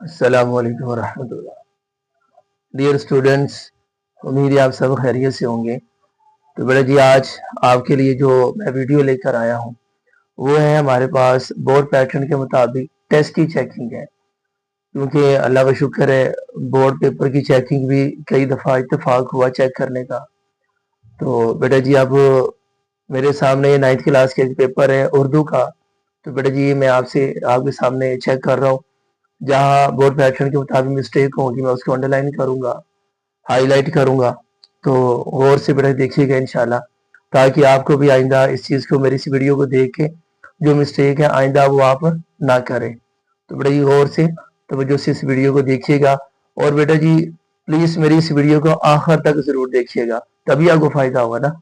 अस्सलामु अलैकुम वरहमतुल्लाह। Dear students, उम्मीद है आप सब खैरियत से होंगे। तो बेटा जी, आज आपके लिए जो मैं वीडियो लेकर आया हूँ वो है हमारे पास बोर्ड पैटर्न के मुताबिक टेस्ट की चेकिंग है। क्योंकि अल्लाह का शुक्र है, बोर्ड पेपर की चेकिंग भी कई दफ़ा इत्तेफाक हुआ चेक करने का। तो बेटा जी, अब मेरे सामने 9th क्लास का एक पेपर है उर्दू का। तो बेटा जी, मैं आपके सामने चेक कर रहा हूँ। जहाँ बोर्ड पैटर्न के मुताबिक मिस्टेक होगी मैं उसको अंडरलाइन करूंगा, हाईलाइट करूंगा। तो गौर से बेटा देखिएगा इंशाल्लाह, ताकि आपको भी आइंदा इस चीज़ को, मेरी इस वीडियो को देख के जो मिस्टेक है आइंदा वो आप ना करें। तो बेटा जी गौर से तवज्जो से इस वीडियो को देखिएगा। और बेटा जी प्लीज़ मेरी इस वीडियो को आखिर तक ज़रूर देखिएगा, तभी आपको फ़ायदा होगा ना।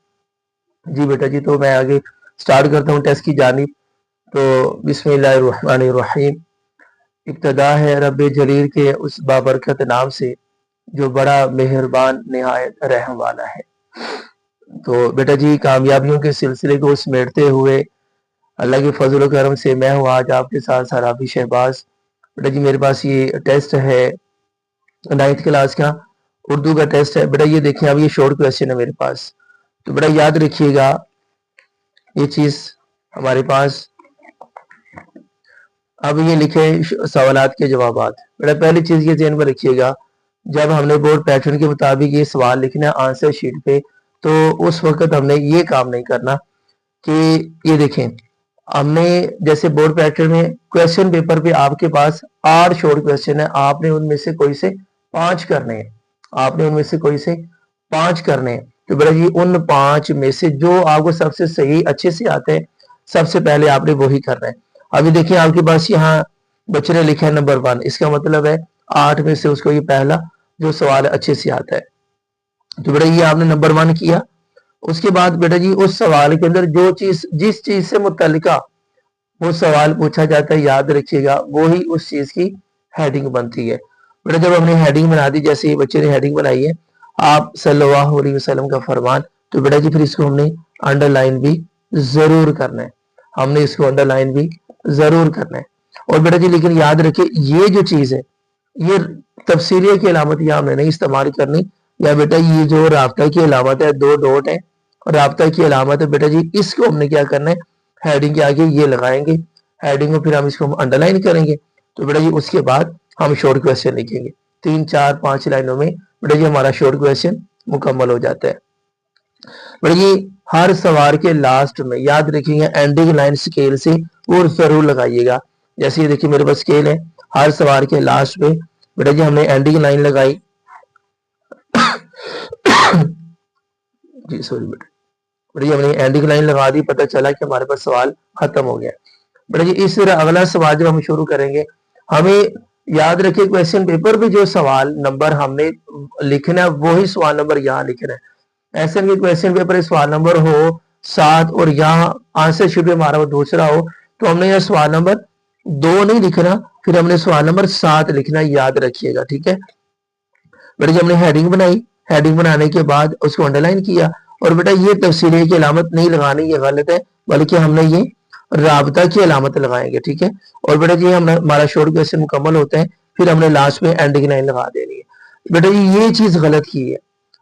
जी बेटा जी, तो मैं आगे स्टार्ट करता हूँ टेस्ट की जानिब। तो बिस्मिल्लाहिर्रहमानिर्रहीम। इब्तदा है रब जलील के उस बाबरकत नाम से जो बड़ा मेहरबान निहायत रहम वाला है। तो बेटा जी, कामयाबियों के सिलसिले को समेटते हुए अल्लाह के फजल करम से मैं हूँ आज आपके साथ सराबी शहबाज। बेटा जी, मेरे पास ये टेस्ट है 9th क्लास का, उर्दू का टेस्ट है। बेटा ये देखें, अब ये शॉर्ट क्वेश्चन है मेरे पास। तो बेटा याद रखिएगा ये चीज़ हमारे पास। अब ये लिखे सवालात के जवाबात। बेटा पहली चीज़ ये ध्यान में रखिएगा, जब हमने बोर्ड पैटर्न के मुताबिक ये सवाल लिखना है आंसर शीट पे, तो उस वक्त हमने ये काम नहीं करना कि ये देखें, हमने जैसे बोर्ड पैटर्न में क्वेश्चन पेपर पे आपके पास 8 शॉर्ट क्वेश्चन है, आपने उनमें से कोई से 5 करने हैं। आपने उनमें से कोई से 5 करने हैं। तो बेटा जी उन 5 में से जो आपको सबसे सही अच्छे से आते हैं, सबसे पहले आपने वही करना है। अभी देखिए आपके पास यहाँ बच्चे ने लिखा है नंबर 1, इसका मतलब है 8 में से उसको ये पहला जो सवाल अच्छे से आता है। तो बेटा ये आपने नंबर 1 किया। उसके बाद बेटा जी उस सवाल के अंदर जो चीज जिस चीज से मुतल्लिका वो सवाल पूछा जाता है, याद रखिएगा वही उस चीज की हेडिंग बनती है। बेटा जब हमने हेडिंग बना दी, जैसे ये बच्चे ने हेडिंग बनाई है आप सल्लल्लाहु अलैहि वसल्लम का फरमान, तो बेटा जी फिर इसको हमने अंडरलाइन भी जरूर करना है। हमने इसको अंडरलाइन भी जरूर करना है। और बेटा जी लेकिन याद रखिए ये जो चीज है, ये तफसीलिया की अलामत यहाँ हमने नहीं इस्तेमाल करनी। या बेटा ये जो राब्ता की अलामत है, 2 डॉट है और राब्ता की अलामत है, बेटा जी इसको हमने क्या करना है, हेडिंग के आगे ये लगाएंगे, हेडिंग में फिर हम इसको अंडरलाइन करेंगे। तो बेटा जी उसके बाद हम शॉर्ट क्वेश्चन लिखेंगे 3, 4, 5 लाइनों में। बेटा जी हमारा शॉर्ट क्वेश्चन मुकम्मल हो जाता है। बेटा जी हर सवाल के लास्ट में याद रखिएगा एंडिंग लाइन स्केल से वो जरूर लगाइएगा। जैसे ये देखिए मेरे पास स्केल है, हर सवाल के लास्ट में बेटा जी हमने एंडिंग लाइन लगाई। जी सॉरी बेटा जी हमने एंडिंग लाइन लगा दी, पता चला कि हमारे पास सवाल खत्म हो गया। बेटा जी इस तरह अगला सवाल जब हम शुरू करेंगे, हमें याद रखिए क्वेश्चन पेपर पे जो सवाल नंबर हमने लिखना है वही सवाल नंबर यहाँ लिखना है। ऐसे में क्वेश्चन पेपर सवाल नंबर हो 7 और यहाँ आंसर शीट पे हमारा वो दूसरा हो, तो हमने यहाँ सवाल नंबर 2 नहीं लिखना, फिर हमने सवाल नंबर 7 लिखना, याद रखिएगा। ठीक है बेटा जी हमने हेडिंग बनाई, हेडिंग बनाने के बाद उसको अंडरलाइन किया। और बेटा ये तफसीली की अलामत नहीं लगानी, ये गलत है, बल्कि हमने ये राबता की अलामत लगाएंगे। ठीक है। और बेटा जी हमारा शॉर्ट क्वेश्चन मुकम्मल होता है, फिर हमने लास्ट में एंडिंग लाइन लगा देनी है। बेटा जी ये चीज गलत की है।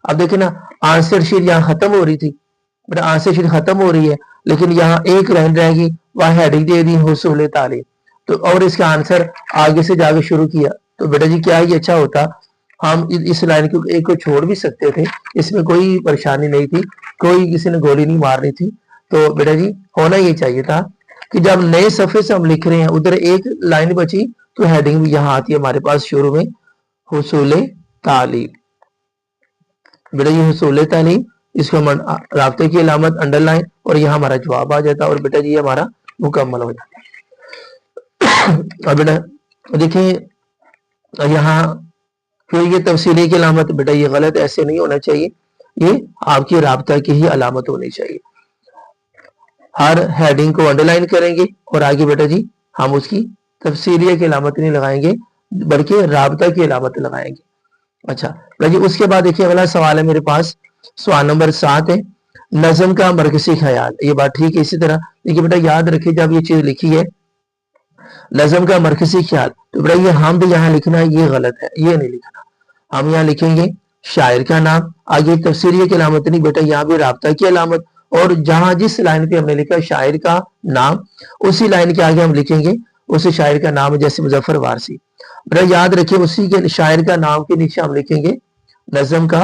अब देखिए ना, आंसर शीट यहाँ खत्म हो रही थी, बेटा आंसर शीट खत्म हो रही है, लेकिन यहाँ एक लाइन रहेगी, वह हेडिंग दे दी हुसूल तालीम, तो और इसका आंसर आगे से जाके शुरू किया। तो बेटा जी क्या ही अच्छा होता, हम इस लाइन को एक को छोड़ भी सकते थे, इसमें कोई परेशानी नहीं थी, कोई किसी ने गोली नहीं मारनी थी। तो बेटा जी होना ये चाहिए था कि जब नए सफे से हम लिख रहे हैं उधर एक लाइन बची, तो हेडिंग भी यहाँ आती है हमारे पास शुरू में, हुसूल तालीम। बेटा ये हुसूल तालीम, इसको हम राब्ते की अलामत अंडरलाइन और यहाँ हमारा जवाब आ जाता है, और बेटा जी हमारा मुकम्मल हो जाता है। और बेटा देखिए यहाँ फिर ये तफसीली की अलामत, बेटा ये गलत, ऐसे नहीं होना चाहिए, ये आपकी राब्ता की ही अलामत होनी चाहिए। हर हेडिंग को अंडरलाइन करेंगे और आगे बेटा जी हम उसकी तफसीलिया की अलामत नहीं लगाएंगे, बल्कि राब्ता की अलामत लगाएंगे। अच्छा बेटा जी उसके बाद देखिए अगला सवाल है मेरे पास, सवाल नंबर 7 है, नज़म का मरकजी ख्याल। ये बात ठीक है। इसी तरह देखिए बेटा याद रखिए, जब ये चीज लिखी है لازم کا مرکزی خیال، تو بیٹا یہ حمد یہاں لکھنا یہ غلط ہے، یہ نہیں لکھنا، ہم یہاں لکھیں گے شاعر کا نام، آگے تفسیریہ کی علامت نہیں بیٹا، یہاں بھی رابطہ کی علامت، اور جہاں جس لائن پہ ہم نے لکھا شاعر کا نام اسی لائن کے آگے ہم لکھیں گے اس شاعر کا نام، جیسے مظفر وارسی، بیٹا یاد رکھیں اسی کے شاعر کا نام کے نیچے ہم لکھیں گے، نظم کا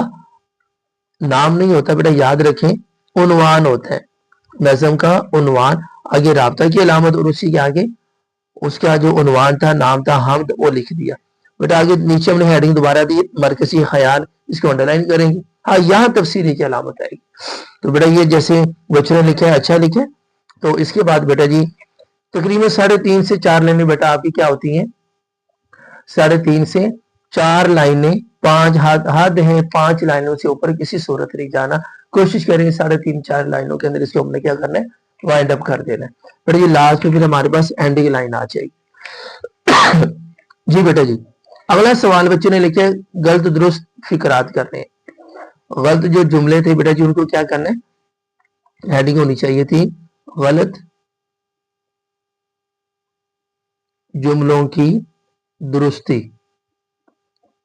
نام نہیں ہوتا بیٹا، یاد رکھیں عنوان ہوتا ہے، نظم کا عنوان، آگے رابطہ کی علامت، اور اسی کے آگے اس کا جو عنوان تھا نام تھا حمد، وہ لکھ دیا بیٹا، آگے نیچے ہم نے ہیڈنگ دوبارہ دی مرکزی خیال، اس کو انڈر لائن کریں گے، ہاں یہاں تفسیری کی علامت آئے گی، تو بیٹا یہ جیسے بچوں نے لکھا ہے اچھا لکھے، تو اس کے بعد بیٹا جی تقریباً 3.5 سے 4 لائنیں بیٹا آپ کی کیا ہوتی ہیں، 3.5 سے 4 لائنیں، 5 حد ہے 5 لائنوں سے اوپر کسی صورت نہیں جانا، کوشش کریں 3.5-4 لائنوں کے اندر اس کو ہم نے کیا کرنا ہے، وائنڈ اپ کر دینا ہے، بیٹا یہ لاسٹ میں پھر ہمارے پاس اینڈنگ لائن آ جائے گی۔ جی بیٹا جی اگلا سوال بچے نے لکھا ہے غلط درست فکرات کرنے ہیں، غلط جو جملے تھے بیٹا جی ان کو کیا کرنا ہے، ہیڈنگ ہونی چاہیے تھی غلط جملوں کی درستی،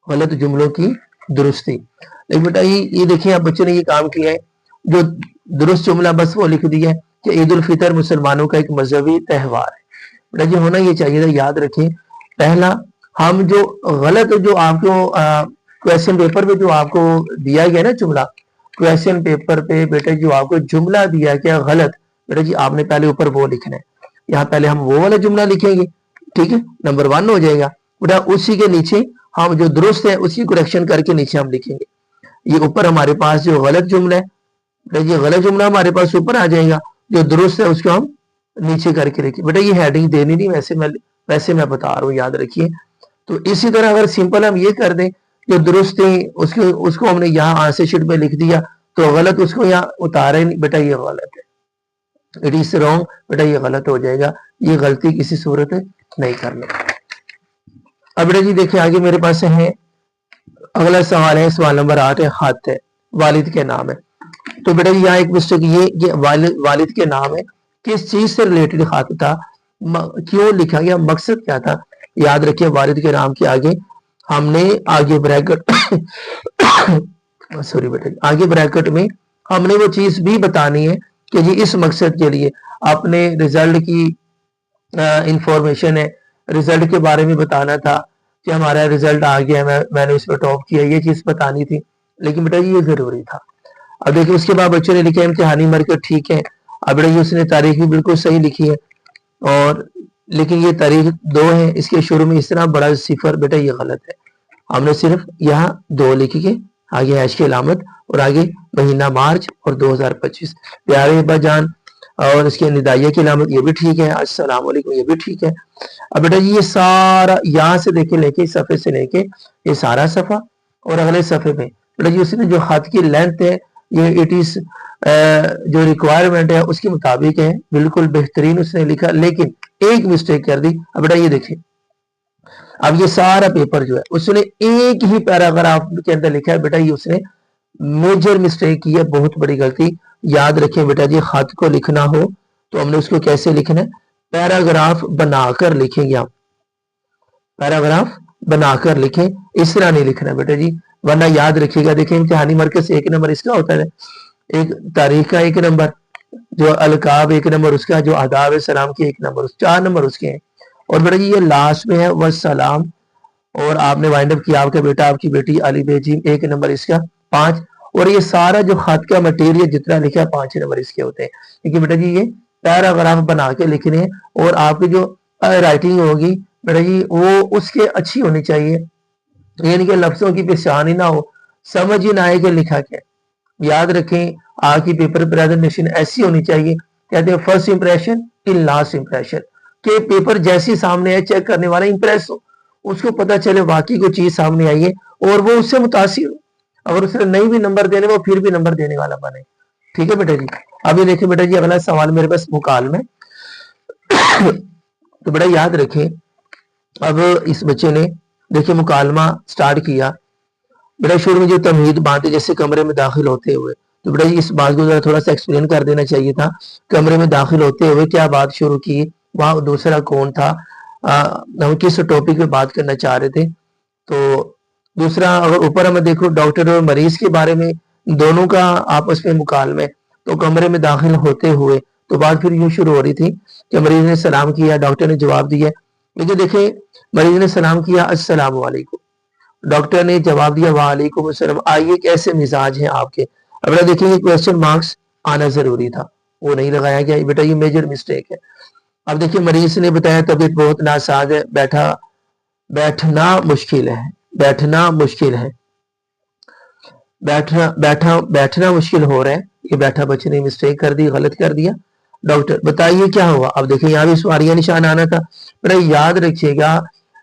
غلط جملوں کی درستی، لیکن بیٹا یہ دیکھیں آپ بچوں نے یہ کام کیا ہے، جو درست جملہ بس وہ لکھ دیا ہے کہ عید الفطر مسلمانوں کا ایک مذہبی تہوار ہے، بیٹا جی ہونا یہ چاہیے تھا، یاد رکھیں پہلا ہم جو غلط جو آپ کو کویشچن پیپر پہ جو آپ کو دیا گیا نا جملہ، کویشچن پیپر پہ بیٹا جو آپ کو جملہ دیا گیا غلط، بیٹا جی آپ نے پہلے اوپر وہ لکھنا ہے، یہاں پہلے ہم وہ والا جملہ لکھیں گے، ٹھیک ہے نمبر 1 ہو جائے گا، بیٹا اسی کے نیچے ہم جو درست ہے اسی کو کریکشن کر کے نیچے ہم لکھیں گے، یہ اوپر ہمارے پاس جو غلط جملہ ہے بیٹا یہ غلط جملہ ہمارے پاس اوپر آ جائے گا، جو درست ہے اس کو ہم نیچے کر کے لکھیں، بیٹا یہ ہیڈنگ دینی نہیں، ویسے میں بتا رہا ہوں یاد رکھیے، تو اسی طرح اگر سمپل ہم یہ کر دیں جو درست ہے اس کو ہم نے یہاں آنسر شیٹ پہ لکھ دیا تو غلط اس کو یہاں اتارے نہیں، بیٹا یہ غلط ہے، اٹ از رانگ، بیٹا یہ غلط ہو جائے گا، یہ غلطی کسی صورت نہیں کرنا۔ اب بیٹا جی دیکھیں آگے میرے پاس ہے اگلا سوال ہے، سوال نمبر 8 ہے، خط ہے والد کے نام ہے، تو بیٹا جی یہاں ایک مسٹیک یہ والد کے نام ہے، کس چیز سے ریلیٹڈ خط تھا، کیوں لکھا گیا، مقصد کیا تھا، یاد رکھیے والد کے نام کے آگے ہم نے آگے بریکٹ سوری بیٹا آگے بریکٹ میں ہم نے وہ چیز بھی بتانی ہے کہ جی اس مقصد کے لیے اپنے رزلٹ کی انفارمیشن ہے، رزلٹ کے بارے میں بتانا تھا کہ ہمارا رزلٹ آ گیا، میں نے اس پہ ٹاپ کیا، یہ چیز بتانی تھی، لیکن بیٹا یہ ضروری تھا۔ اب دیکھیں اس کے بعد بچوں نے لکھا امتحانی مرکز، ٹھیک ہے، اب بیٹا یہ اس نے تاریخ بھی بالکل صحیح لکھی ہے، اور لیکن یہ تاریخ 2 ہے، اس کے شروع میں اس طرح بڑا صفر، بیٹا یہ غلط ہے، ہم نے صرف یہاں 2 لکھی کے آگے ہیش کی علامت اور آگے مہینہ مارچ اور 2025، پیارے ابا جان اور اس کے ندائیہ کی علامت یہ بھی ٹھیک ہے، السلام علیکم یہ بھی ٹھیک ہے۔ اب بیٹا یہ سارا یہاں سے دیکھیں لے کے صفحے سے لے کے یہ سارا صفحہ اور اگلے صفحے پہ بیٹا جی اس نے جو خط کی لینتھ ہے یہ اٹ از جو ریکوائرمنٹ ہے اس کے مطابق ہے، بالکل بہترین اس نے لکھا، لیکن ایک مسٹیک کر دی۔ اب بیٹا یہ دیکھیں اب یہ سارا پیپر جو ہے اس نے ایک ہی پیراگراف کے اندر لکھا ہے، بیٹا یہ اس نے میجر مسٹیک کی ہے، بہت بڑی غلطی، یاد رکھیں بیٹا جی خط کو لکھنا ہو تو ہم نے اس کو کیسے لکھنا ہے، پیراگراف بنا کر لکھیں گے، آپ پیراگراف بنا کر لکھیں، اس طرح نہیں لکھنا بیٹا جی، ورنہ یاد رکھیے گا دیکھیں امتحانی مرکز 1 نمبر اس کا ہوتا ہے، ایک تاریخ کا 1 نمبر، جو القاب 1 نمبر اس کا، جو آداب سلام کی 1 نمبر، 4 نمبر اس کے ہیں، اور بیٹا جی یہ لاسٹ میں ہے والسلام، اور آپ نے وائنڈ اپ کیا آپ کا بیٹا آپ کی بیٹی علی بیجی 1 نمبر اس کا 5، اور یہ سارا جو خط کا مٹیریل جتنا لکھا 5 نمبر اس کے ہوتے ہیں، لیکن بیٹا جی یہ پیراگراف بنا کے لکھنے ہیں، اور آپ کی جو رائٹنگ ہوگی بیٹا جی وہ اس کے اچھی ہونی چاہیے، یعنی کہ لفظوں کی پہچان ہی نہ ہو، سمجھ ہی نہ آئے کہ لکھا کیا، یاد رکھیں آپ کی پیپر پریزنٹیشن ایسی ہونی چاہیے، کہتے ہیں first impression in last impression, کہ پیپر جیسی سامنے ہے چیک کرنے والا امپریس ہو، اس کو پتا چلے واقعی کوئی چیز سامنے آئی ہے اور وہ اس سے متاثر ہو، اگر اس نے نہیں بھی نمبر دینے وہ پھر بھی نمبر دینے والا بنے، ٹھیک ہے بیٹا جی۔ اب یہ دیکھیں بیٹا جی اگلا سوال میرے پاس مکالمے، تو بیٹا یاد رکھیں اب اس بچے نے دیکھیں مکالمہ سٹارٹ کیا، بیٹا شروع میں جو تمہید باتیں جیسے کمرے میں داخل ہوتے ہوئے، تو بیٹا اس بات کو ذرا تھوڑا سا ایکسپلین کر دینا چاہیے تھا، کمرے میں داخل ہوتے ہوئے کیا بات شروع کی، وہاں دوسرا کون تھا، हम किस टॉपिक पे बात करना चाह रहे थे। तो दूसरा, अगर ऊपर हमें देखो डॉक्टर और मरीज के बारे में दोनों का आपस में मुकालमे, तो कमरे में दाखिल होते हुए तो बात फिर यूं शुरू हो रही थी कि मरीज ने सलाम किया, डॉक्टर ने जवाब दिया। लेकिन देखें, मरीज ने सलाम किया अस्सलाम वालेकुम, डॉक्टर ने जवाब दिया वालेकुम अस्सलाम। आइए कैसे मिजाज हैं आपके। अब देखेंगे क्वेश्चन मार्क्स आना जरूरी था, वो नहीं लगाया गया, बेटा ये मेजर मिस्टेक है। अब देखिए, मरीज ने बताया तबीयत बहुत नासाज है, बैठना मुश्किल है, बैठना मुश्किल है, बैठना मुश्किल हो रहा है। ये बैठा बच्चे ने मिस्टेक कर दी, गलत कर दिया। डॉक्टर बताइए क्या हुआ। अब देखिए यहाँ भी सवालिया निशान आना था। बेटा याद रखिएगा,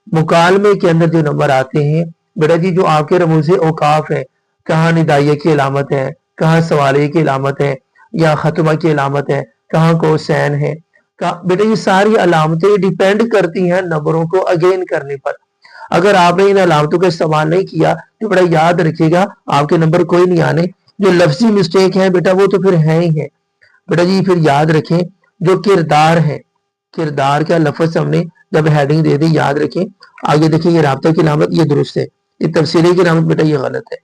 मुकालमे के अंदर जो नंबर आते हैं बेटा जी, जो आपके रमूज़े औकाफ है, कहाँ निदाइया की अलामत है, कहाँ सवालिया की अलामत है, या खत्मा की अलामत है, कहाँ कोसैन है, बेटा ये सारी अलामतें डिपेंड करती हैं नंबरों को अगेन करने पर। अगर आपने इन अलामतों का इस्तेमाल नहीं किया तो बड़ा याद रखिएगा आपके नंबर कोई नहीं आने। जो लफ्जी मिस्टेक है बेटा वो तो फिर है ही है। बेटा जी फिर याद रखें, जो किरदार है, किरदार का लफ्ज हमने जब हेडिंग दे दी, याद रखें। आगे देखिए, ये राब्ता की अलामत ये दुरुस्त है, ये तफसीली की अलामत बेटा ये गलत है।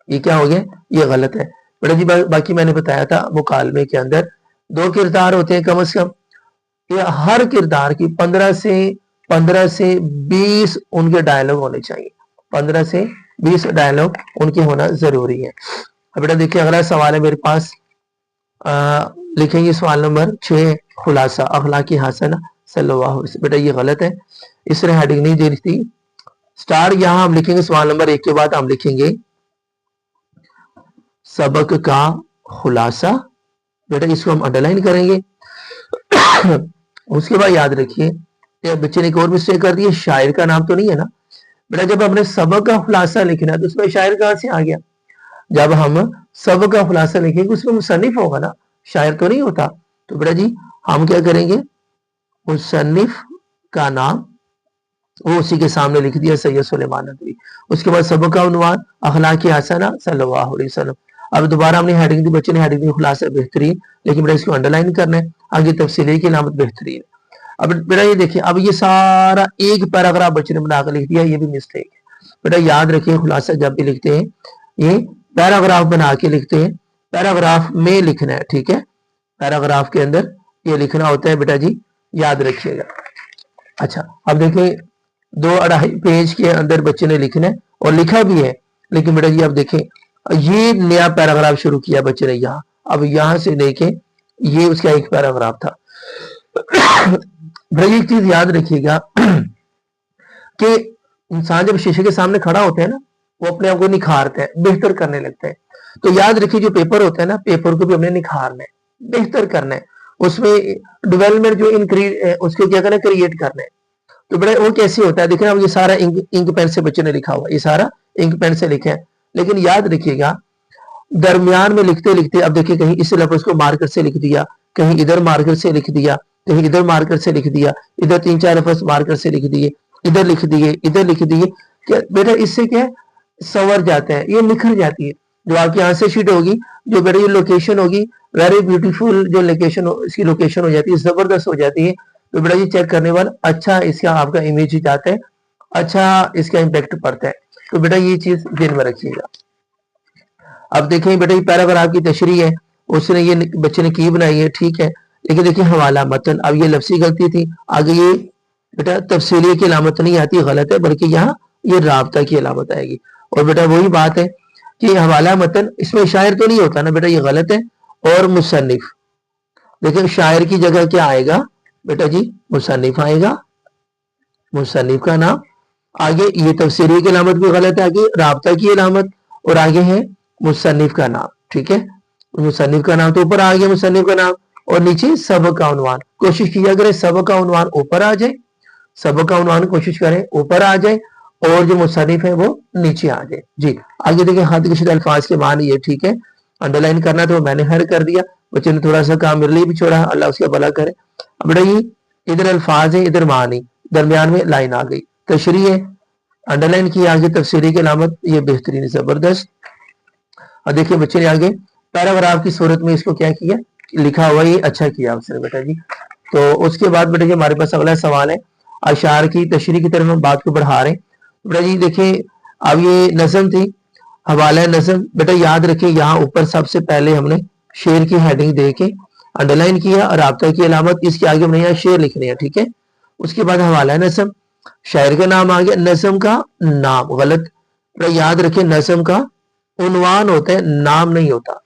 ये क्या हो गया, ये गलत है। बेटा जी बाकी मैंने बताया था मुकालमे के अंदर 2 किरदार होते हैं कम से कम। ये हर किरदार की 15 से 20 उनके डायलॉग होने चाहिए, 15 से 20 डायलॉग उनके होना जरूरी है। अब बेटा देखिए, अगला सवाल है मेरे पास, लिखेंगे सवाल नंबर 6, खुलासा अखलाकी हसना सल्लल्लाहु अलैहि। बेटा ये गलत है, इस तरह हेडिंग नहीं दे रही थी। स्टार यहां हम लिखेंगे सवाल नंबर 1 के बाद हम लिखेंगे सबक का खुलासा। बेटा इसको हम अंडरलाइन करेंगे। उसके बाद याद रखिए, बच्चे ने एक और मिस्टेक कर दी है, शायर का नाम तो नहीं है ना। बेटा जब हमने सबक का खुलासा लिखना है तो उसमें शायर कहां से आ गया। जब हम सबक का खुलासा लिखेंगे उसमें मुसन्निफ होगा ना, शायर तो नहीं होता। तो बेटा जी हम क्या करेंगे, मुसन्निफ का नाम वो उसी के सामने लिख दिया, सैयद सुलेमान नदवी। उसके बाद सबक का उन्वान अखलाकी हसना सल्लल्लाहु अलैहि वसल्लम। अब दोबारा हमने हेडिंग दी, बच्चे ने हेडिंग दी खुलासा बेहतरीन, लेकिन बेटा इसको अंडरलाइन करना है। आगे तफसीली की अलामत बेहतरीन। अब बेटा ये देखिए, अब ये सारा एक पैराग्राफ बच्चे ने बनाकर लिख दिया, ये भी मिस्टेक है। बेटा याद रखिए, खुलासा जब भी लिखते हैं ये पैराग्राफ बना के लिखते हैं, पैराग्राफ में लिखना है, ठीक है। पैराग्राफ के अंदर ये लिखना होता है बेटा जी, याद रखिएगा। अच्छा अब देखिए, 2-2.5 पेज के अंदर बच्चे ने लिखना है और लिखा भी है। लेकिन बेटा जी अब देखें, ये नया पैराग्राफ शुरू किया बच्चे ने यहाँ, अब यहां से देखें ये उसका एक पैराग्राफ था। भाई एक चीज याद रखिएगा कि इंसान जब शीशे के सामने खड़ा होता है ना, वो अपने आप को निखारता है, बेहतर करने लगता है। तो याद रखिए, जो पेपर होता है ना, पेपर को भी हमने निखारना है, बेहतर करना है, उसमें डेवलपमेंट जो उसको क्या करना है, क्रिएट करना है। तो बड़ा वो कैसे होता है, देखिए अब ये सारा इंक पेन से बच्चे ने लिखा हुआ, ये सारा इंक पेन से लिखा है। लेकिन याद रखिएगा, दरमियान में लिखते लिखते अब देखिए, कहीं इस लफ्ज को मार्कर से लिख दिया, कहीं इधर मार्कर से लिख दिया, कहीं इधर मार्कर से लिख दिया, इधर 3-4 लफ्ज मार्कर से लिख दिए, इधर लिख दिए, इधर लिख दिए। क्या बेटा इससे क्या है, संवर जाता है, ये निखर जाती है। जो आपकी आंसर शीट होगी, जो बेटा ये लोकेशन होगी, वेरी ब्यूटीफुल जो लोकेशन इसकी लोकेशन हो जाती है, जबरदस्त हो जाती है। तो बेटा ये चेक करने वाला अच्छा इसका आपका इमेज जाता है, अच्छा इसका इम्पैक्ट पड़ता है। तो बेटा ये चीज ध्यान में रखिएगा। अब देखें बेटा, ये पैराग्राफ की तशरीह है, उसने ये बच्चे ने की बनाई है, ठीक है। लेकिन देखिए हवाला मतन, अब ये लफ्जी गलती थी। आगे ये बेटा तफसीलिया की अलामत नहीं आती, गलत है, बल्कि यहाँ ये राबता की अलामत आएगी। और बेटा वही बात है कि हवाला मतन, इसमें शायर तो नहीं होता ना बेटा, ये गलत है। और मुसन्निफ, देखिए शायर की जगह क्या आएगा बेटा जी, मुसन्निफ आएगा, मुसन्निफ का नाम। आगे ये तफसीरी की अलामत भी गलत है, आगे राबता की अलामत, और आगे है मुसन्निफ का नाम, ठीक है। मुसन्निफ का नाम तो ऊपर आ गया, मुसन्निफ का नाम, और नीचे सबक का उन्वान। कोशिश किया करें सबक का उन्वान ऊपर आ जाए, सबक का उन्वान कोशिश करें ऊपर आ जाए, और जो मुसन्निफ है वो नीचे आ जाए। जी आगे देखिए, हद कशीदा अल्फाज के मान ये, ठीक है। अंडरलाइन करना तो मैंने हर कर दिया, बच्चे ने थोड़ा सा काम मेरे लिए भी छोड़ा, अल्लाह उसका भला करे। अब बेटा ये इधर अल्फाज है, इधर मानी, दरमियान में लाइन आ गई, तशरीह है, अंडरलाइन की, आगे तफसीरी की अलामत, ये बेहतरीन जबरदस्त। और देखिए बच्चे ने आगे पैराग्राफ की सूरत में इसको क्या किया, लिखा हुआ, ये अच्छा किया उसने बेटा जी। तो उसके बाद बेटा जी हमारे पास अगला सवाल है, अशार की तशरीह की तरफ हम बात को बढ़ा रहे हैं। बेटा जी देखें, अब ये नज़म थी, हवाला नज़म। बेटा याद रखें, यहाँ ऊपर सबसे पहले हमने शेर की हेडिंग दे के अंडरलाइन किया और राब्ता की अलामत, इसके आगे हमने यहाँ शेर लिखने हैं, ठीक है। उसके बाद हवाला नज़म, शायर का नाम आ गया, नज़म का नाम गलत। बेटा याद रखें, नज़म का उन्वान होता है, नाम नहीं होता।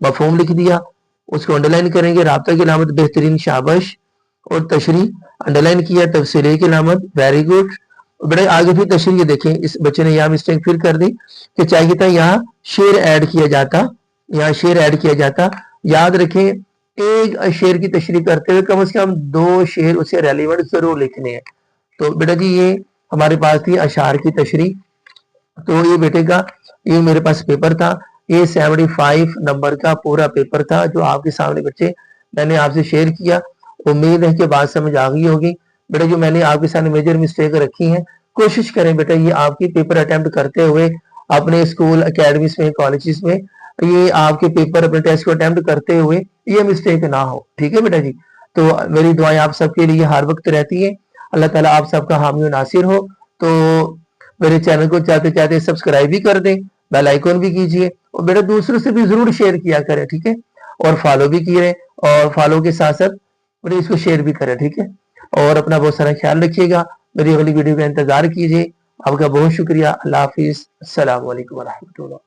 मफहूम लिख दिया, उसको अंडरलाइन करेंगे, राब्ता की अलामत बेहतरीन, शाबाश, और तशरीह अंडरलाइन किया, तफसीर की अलामत वेरी गुड। बड़े आगे फिर तशरीह देखें, इस बच्चे ने यहाँ मिस्टेक फिर कर दी कि चाहिए था यहाँ शेर ऐड किया जाता, यहाँ शेर ऐड किया जाता। याद रखें, एक शेर की तशरीह करते हुए कम से कम 2 शेर उसे रेलिवेंट जरूर लिखने हैं। तो बेटा जी ये हमारे पास थी अशार की तशरीह। तो ये बेटे का, ये मेरे पास पेपर था, ये 75 नंबर का पूरा पेपर था जो आपके सामने बच्चे मैंने आपसे शेयर किया। उम्मीद है कि बात समझ आ गई होगी। बेटा जो मैंने आपके सामने मेजर मिस्टेक रखी है, कोशिश करें बेटा ये आपकी पेपर अटेम्प्ट करते हुए अपने स्कूल अकेडमीज में, कॉलेजेस में, ये आपके पेपर अपने टेस्ट को अटेम्प्ट करते हुए ये मिस्टेक ना हो, ठीक है बेटा जी। तो मेरी दुआएं आप सबके लिए हर वक्त रहती है। अल्लाह ताला आप सबका हामी और नासिर हो। तो मेरे चैनल को चाहते चाहते सब्सक्राइब भी कर दें, बेल आइकन भी कीजिए, और बेटा दूसरों से भी जरूर शेयर किया करें, ठीक है। और फॉलो भी किए, और फॉलो के साथ साथ बेटा इसको शेयर भी करें, ठीक है। और अपना बहुत सारा ख्याल रखिएगा। मेरी अगली वीडियो का इंतजार कीजिए। आपका बहुत शुक्रिया। अल्लाह हाफिज। अस्सलाम वालेकुम व रहमतुल्लाह।